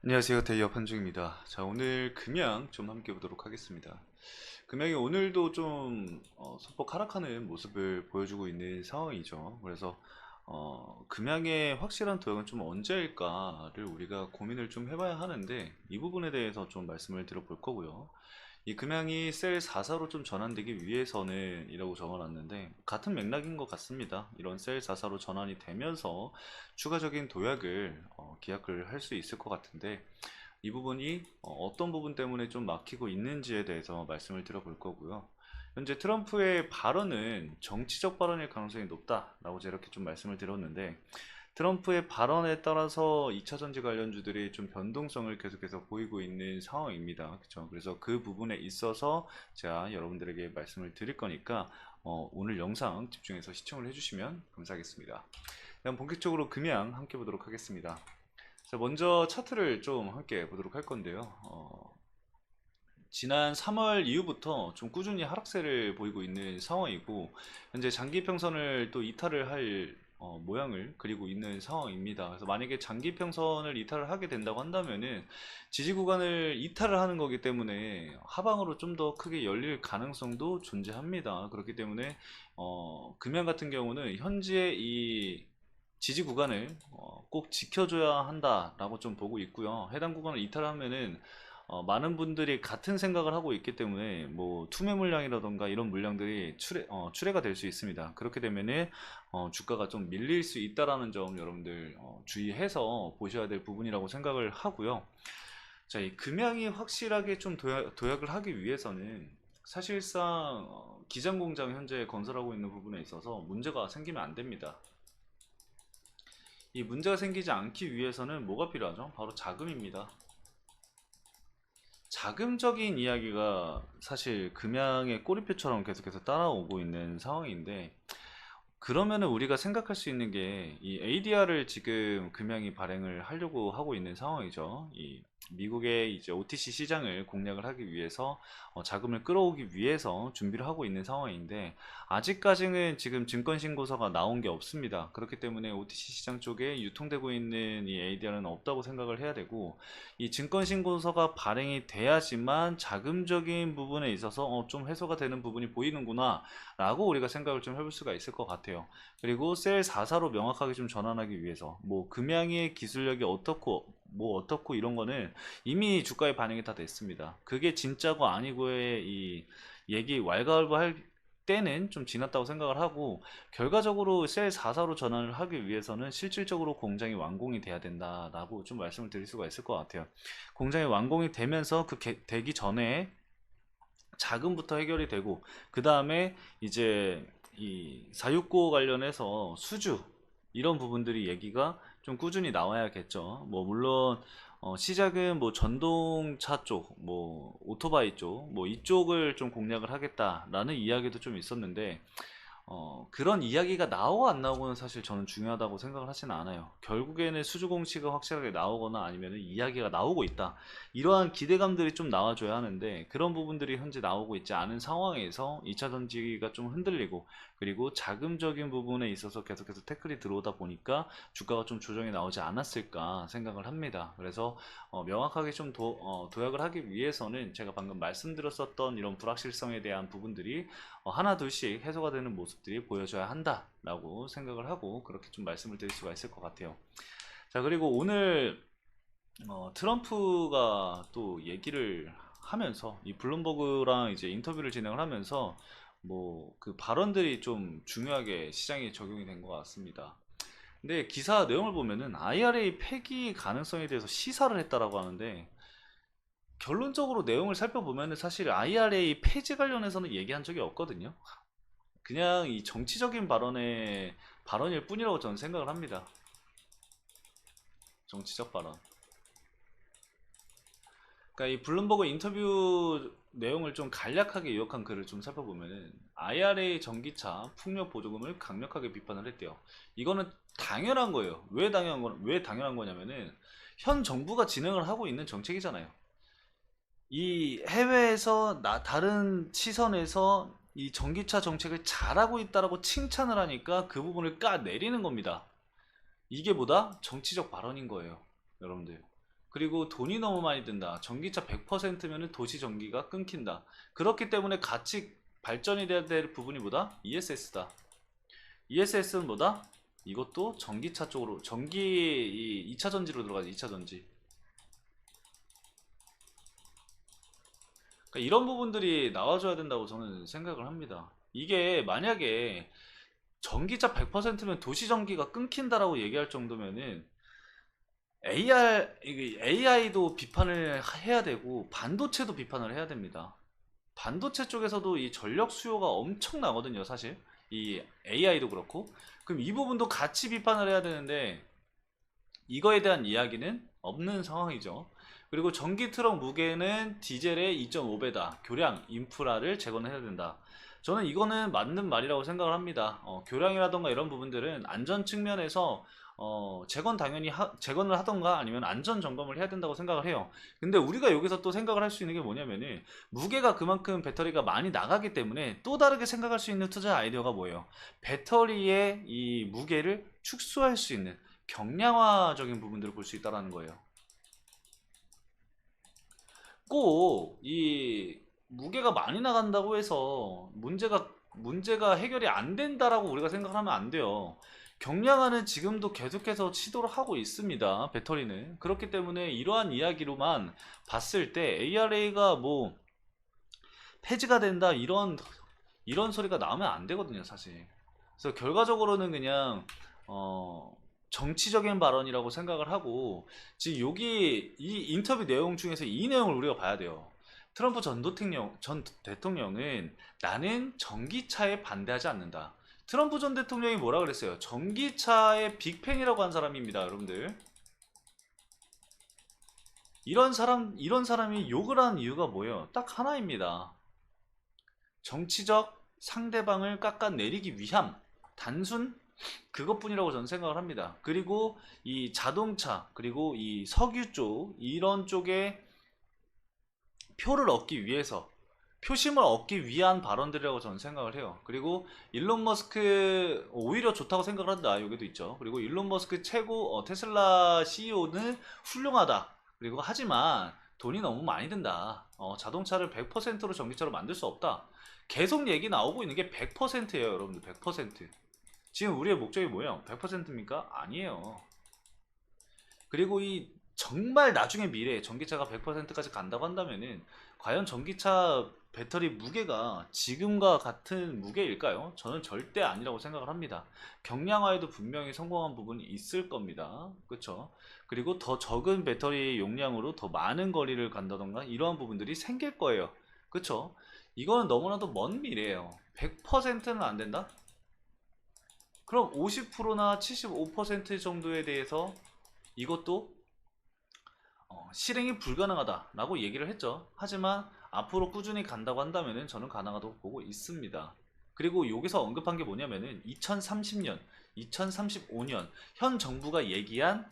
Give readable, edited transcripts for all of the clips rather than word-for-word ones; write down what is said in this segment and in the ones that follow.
안녕하세요. 대기업 한중입니다. 자, 오늘 금양 좀 함께 보도록 하겠습니다. 금양이 오늘도 좀 소폭 하락하는 모습을 보여주고 있는 상황이죠. 그래서 금양의 확실한 도약은 좀 언제일까를 우리가 고민을 좀 해봐야 하는데, 이 부분에 대해서 좀 말씀을 드려볼 거고요. 이 금양이 셀 4사로 좀 전환되기 위해서는 이라고 적어놨는데, 같은 맥락인 것 같습니다. 이런 셀 4사로 전환이 되면서 추가적인 도약을 기약을 할 수 있을 것 같은데, 이 부분이 떤 부분 때문에 좀 막히고 있는지에 대해서 말씀을 드려볼 거고요. 현재 트럼프의 발언은 정치적 발언일 가능성이 높다라고 제가 이렇게 좀 말씀을 드렸는데, 트럼프의 발언에 따라서 2차 전지 관련주들이 좀 변동성을 계속해서 보이고 있는 상황입니다. 그렇죠? 그래서 그 부분에 있어서 제가 여러분들에게 말씀을 드릴 거니까 오늘 영상 집중해서 시청을 해주시면 감사하겠습니다. 그럼 본격적으로 금양 함께 보도록 하겠습니다. 자, 먼저 차트를 좀 함께 보도록 할 건데요. 지난 3월 이후부터 좀 꾸준히 하락세를 보이고 있는 상황이고, 현재 장기평선을 또 이탈을 할 모양을 그리고 있는 상황입니다. 그래서 만약에 장기평선을 이탈을 하게 된다고 한다면은 지지 구간을 이탈을 하는 거기 때문에 하방으로 좀 더 크게 열릴 가능성도 존재합니다. 그렇기 때문에 금양 같은 경우는 현재 이 지지 구간을 꼭 지켜줘야 한다라고 좀 보고 있고요. 해당 구간을 이탈하면은 많은 분들이 같은 생각을 하고 있기 때문에 뭐 투매 물량이라던가 이런 물량들이 출회가 될 수 있습니다. 그렇게 되면은 주가가 좀 밀릴 수 있다라는 점 여러분들 주의해서 보셔야 될 부분이라고 생각을 하고요. 자, 이 금양이 확실하게 좀 도약을 하기 위해서는 사실상 기장 공장 현재 건설하고 있는 부분에 있어서 문제가 생기면 안 됩니다. 이 문제가 생기지 않기 위해서는 뭐가 필요하죠? 바로 자금입니다. 자금적인 이야기가 사실 금양의 꼬리표처럼 계속해서 따라오고 있는 상황인데, 그러면은 우리가 생각할 수 있는 게 이 ADR을 지금 금양이 발행을 하려고 하고 있는 상황이죠. 이 미국의 이제 OTC 시장을 공략을 하기 위해서 자금을 끌어오기 위해서 준비를 하고 있는 상황인데, 아직까지는 지금 증권 신고서가 나온 게 없습니다. 그렇기 때문에 OTC 시장 쪽에 유통되고 있는 이 ADR은 없다고 생각을 해야 되고, 이 증권 신고서가 발행이 돼야지만 자금적인 부분에 있어서 좀 해소가 되는 부분이 보이는구나 라고 우리가 생각을 좀 해볼 수가 있을 것 같아요. 그리고 셀 4사로 명확하게 좀 전환하기 위해서 뭐 금양의 기술력이 어떻고 뭐 어떻고 이런 거는 이미 주가에 반영이 다 됐습니다. 그게 진짜고 아니고의 이 얘기 왈가왈부할 때는 좀 지났다고 생각을 하고, 결과적으로 셀 4사로 전환을 하기 위해서는 실질적으로 공장이 완공이 돼야 된다라고 좀 말씀을 드릴 수가 있을 것 같아요. 공장이 완공이 되면서 되기 전에 자금부터 해결이 되고, 그 다음에 이제 이 사육고 관련해서 수주 이런 부분들이 얘기가 좀 꾸준히 나와야겠죠. 뭐 물론 시작은 뭐 전동차 쪽, 뭐 오토바이 쪽, 뭐 이쪽을 좀 공략을 하겠다라는 이야기도 좀 있었는데, 그런 이야기가 나오고 안 나오고는 사실 저는 중요하다고 생각을 하지는 않아요. 결국에는 수주 공시가 확실하게 나오거나 아니면 이야기가 나오고 있다, 이러한 기대감들이 좀 나와줘야 하는데, 그런 부분들이 현재 나오고 있지 않은 상황에서 2차 전지가 좀 흔들리고, 그리고 자금적인 부분에 있어서 계속해서 태클이 들어오다 보니까 주가가 좀 조정이 나오지 않았을까 생각을 합니다. 그래서 명확하게 좀 도약을 하기 위해서는 제가 방금 말씀드렸었던 이런 불확실성에 대한 부분들이 하나 둘씩 해소가 되는 모습들이 보여줘야 한다라고 생각을 하고, 그렇게 좀 말씀을 드릴 수가 있을 것 같아요. 자, 그리고 오늘 트럼프가 또 얘기를 하면서 이 블룸버그랑 이제 인터뷰를 진행을 하면서 뭐 그 발언들이 좀 중요하게 시장에 적용이 된 것 같습니다. 근데 기사 내용을 보면은 IRA 폐기 가능성에 대해서 시사를 했다라고 하는데, 결론적으로 내용을 살펴보면은 사실 IRA 폐지 관련해서는 얘기한 적이 없거든요. 그냥 이 정치적인 발언일 뿐이라고 저는 생각을 합니다. 정치적 발언. 그러니까 이 블룸버그 인터뷰 내용을 좀 간략하게 요약한 글을 좀 살펴보면은 IRA 전기차 풍력 보조금을 강력하게 비판을 했대요. 이거는 당연한 거예요. 왜 당연한 거냐면은 현 정부가 진행을 하고 있는 정책이잖아요. 이 해외에서 다른 시선에서 이 전기차 정책을 잘하고 있다라고 칭찬을 하니까 그 부분을 까내리는 겁니다. 이게 뭐다? 정치적 발언인 거예요, 여러분들. 그리고 돈이 너무 많이 든다. 전기차 100%면은 도시 전기가 끊긴다. 그렇기 때문에 같이 발전이 돼야 될 부분이 뭐다? ESS다. ESS는 뭐다? 이것도 전기차 쪽으로, 전기, 2차 전지로 들어가지, 2차 전지. 그러니까 이런 부분들이 나와줘야 된다고 저는 생각을 합니다. 이게 만약에 전기차 100%면 도시 전기가 끊긴다라고 얘기할 정도면은 AI도 비판을 해야 되고 반도체도 비판을 해야 됩니다. 반도체 쪽에서도 이 전력 수요가 엄청나거든요, 사실. 이 AI도 그렇고. 그럼 이 부분도 같이 비판을 해야 되는데 이거에 대한 이야기는 없는 상황이죠. 그리고 전기 트럭 무게는 디젤의 2.5배다. 교량, 인프라를 재건해야 된다. 저는 이거는 맞는 말이라고 생각을 합니다. 교량이라던가 이런 부분들은 안전 측면에서 재건 당연히 재건을 하던가 아니면 안전 점검을 해야 된다고 생각을 해요. 근데 우리가 여기서 또 생각을 할 수 있는 게 뭐냐면은 무게가 그만큼 배터리가 많이 나가기 때문에 또 다르게 생각할 수 있는 투자 아이디어가 뭐예요? 배터리의 이 무게를 축소할 수 있는 경량화적인 부분들을 볼 수 있다는 거예요. 꼭 이 무게가 많이 나간다고 해서 문제가 해결이 안 된다라고 우리가 생각하면 안 돼요. 경량화는 지금도 계속해서 시도를 하고 있습니다. 배터리는. 그렇기 때문에 이러한 이야기로만 봤을 때 ARA가 뭐 폐지가 된다 이런 소리가 나오면 안 되거든요, 사실. 그래서 결과적으로는 그냥 어 정치적인 발언이라고 생각을 하고 지금 여기 이 인터뷰 내용 중에서 이 내용을 우리가 봐야 돼요. 트럼프 전 대통령은 나는 전기차에 반대하지 않는다. 트럼프 전 대통령이 뭐라 그랬어요? 전기차의 빅팬이라고 한 사람입니다, 여러분들. 이런 사람이 욕을 하는 이유가 뭐예요? 딱 하나입니다. 정치적 상대방을 깎아내리기 위함. 단순 그것뿐이라고 저는 생각을 합니다. 그리고 이 자동차, 그리고 이 석유 쪽, 이런 쪽에 표를 얻기 위해서, 표심을 얻기 위한 발언들이라고 저는 생각을 해요. 그리고 일론 머스크 오히려 좋다고 생각을 한다. 여기도 있죠. 그리고 일론 머스크 테슬라 CEO는 훌륭하다. 그리고 하지만 돈이 너무 많이 든다. 자동차를 100%로 전기차로 만들 수 없다. 계속 얘기 나오고 있는 게 100%예요, 여러분들. 100%. 지금 우리의 목적이 뭐예요? 100%입니까? 아니에요. 그리고 이 정말 나중에 미래에 전기차가 100%까지 간다고 한다면은 과연 전기차 배터리 무게가 지금과 같은 무게일까요? 저는 절대 아니라고 생각을 합니다. 경량화에도 분명히 성공한 부분이 있을 겁니다. 그렇죠? 그리고 더 적은 배터리 용량으로 더 많은 거리를 간다던가 이러한 부분들이 생길 거예요. 그렇죠? 이거는 너무나도 먼 미래예요. 100%는 안 된다? 그럼 50%나 75% 정도에 대해서 이것도 실행이 불가능하다라고 얘기를 했죠. 하지만 앞으로 꾸준히 간다고 한다면 저는 가능하다고 보고 있습니다. 그리고 여기서 언급한 게 뭐냐면은 2030년, 2035년 현 정부가 얘기한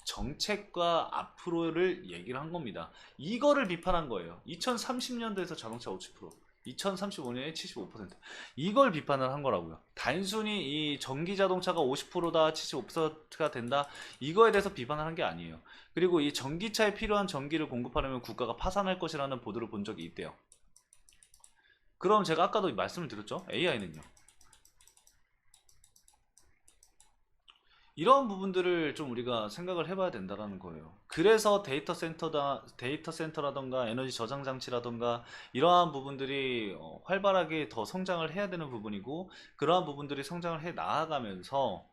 정책과 앞으로를 얘기를 한 겁니다. 이거를 비판한 거예요. 2030년도에서 자동차 50%, 2035년에 75%. 이걸 비판을 한 거라고요. 단순히 이 전기 자동차가 50%다, 75%가 된다. 이거에 대해서 비판을 한 게 아니에요. 그리고 이 전기차에 필요한 전기를 공급하려면 국가가 파산할 것이라는 보도를 본 적이 있대요. 그럼 제가 아까도 말씀을 드렸죠. AI는요. 이런 부분들을 좀 우리가 생각을 해봐야 된다는 거예요. 그래서 데이터 센터라던가 에너지 저장 장치라던가 이러한 부분들이 활발하게 더 성장을 해야 되는 부분이고, 그러한 부분들이 성장을 해 나아가면서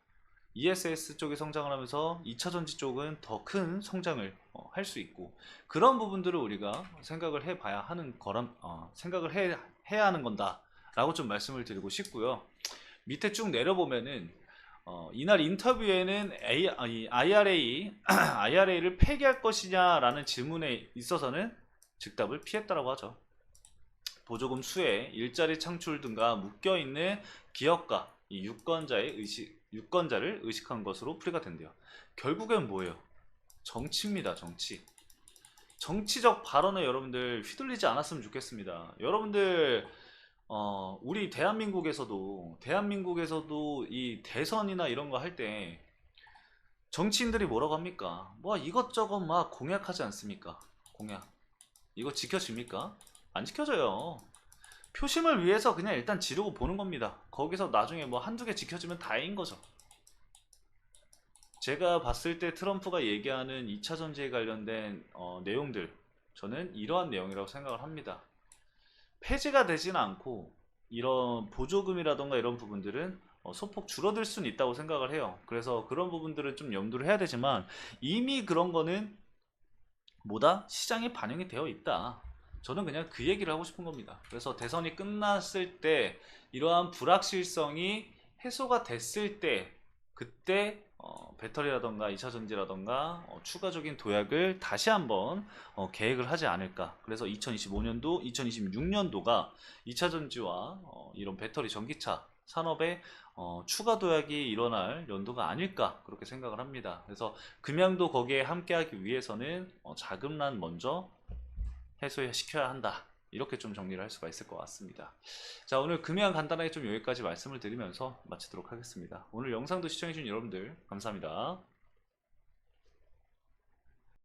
ESS 쪽이 성장을 하면서 2차 전지 쪽은 더 큰 성장을 할 수 있고, 그런 부분들을 우리가 생각을 해봐야 하는 생각을 해야 하는 건다 라고 좀 말씀을 드리고 싶고요. 밑에 쭉 내려보면은 이날 인터뷰에는 IRA를 폐기할 것이냐라는 질문에 있어서는 즉답을 피했다라고 하죠. 보조금 수혜, 일자리 창출 등과 묶여있는 기업가 이 유권자를 의식한 것으로 풀이가 된대요. 결국엔 뭐예요? 정치입니다. 정치. 정치적 발언에 여러분들 휘둘리지 않았으면 좋겠습니다. 여러분들 우리 대한민국에서도 이 대선이나 이런 거 할 때 정치인들이 뭐라고 합니까? 뭐 이것저것 막 공약하지 않습니까? 공약. 이거 지켜집니까? 안 지켜져요. 표심을 위해서 그냥 일단 지르고 보는 겁니다. 거기서 나중에 뭐 한두 개 지켜지면 다행인 거죠. 제가 봤을 때 트럼프가 얘기하는 2차 전지에 관련된 내용들, 저는 이러한 내용이라고 생각을 합니다. 폐지가 되지는 않고 이런 보조금이라던가 이런 부분들은 소폭 줄어들 수는 있다고 생각을 해요. 그래서 그런 부분들은 좀 염두를 해야 되지만 이미 그런 거는 뭐다? 시장에 반영이 되어 있다. 저는 그냥 그 얘기를 하고 싶은 겁니다. 그래서 대선이 끝났을 때 이러한 불확실성이 해소가 됐을 때 그때 배터리라던가 2차 전지라던가 추가적인 도약을 다시 한번 계획을 하지 않을까. 그래서 2025년도, 2026년도가 2차 전지와 이런 배터리 전기차 산업의 추가 도약이 일어날 연도가 아닐까 그렇게 생각을 합니다. 그래서 금양도 거기에 함께하기 위해서는 자금난 먼저 해소시켜야 한다. 이렇게 좀 정리를 할 수가 있을 것 같습니다. 자, 오늘 금양 간단하게 좀 여기까지 말씀을 드리면서 마치도록 하겠습니다. 오늘 영상도 시청해주신 여러분들 감사합니다.